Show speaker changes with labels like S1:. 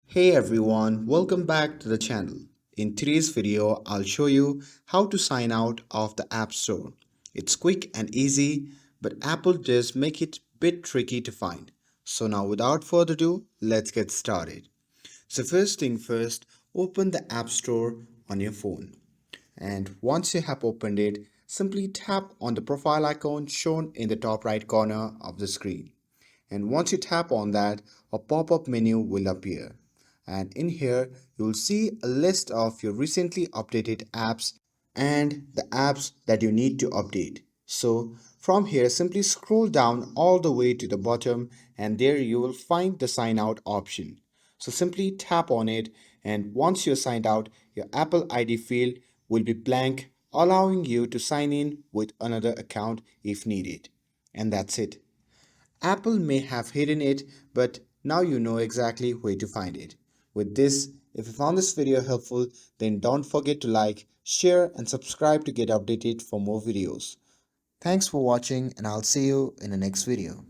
S1: Hey everyone, welcome back to the channel. In today's video, I'll show you how to sign out of the App Store. It's quick and easy, but Apple does make it a bit tricky to find. So now without further ado, let's get started. So first thing first, open the App Store on your phone. And once you have opened it, simply tap on the profile icon shown in the top right corner of the screen. And once you tap on that, a pop-up menu will appear. And in here, you'll see a list of your recently updated apps and the apps that you need to update. So from here, simply scroll down all the way to the bottom and there you will find the sign out option. So simply tap on it, and once you're signed out, your Apple ID field will be blank, allowing you to sign in with another account if needed. And that's it. Apple may have hidden it, but now you know exactly where to find it. With this, if you found this video helpful, then don't forget to like, share, and subscribe to get updated for more videos. Thanks for watching, and I'll see you in the next video.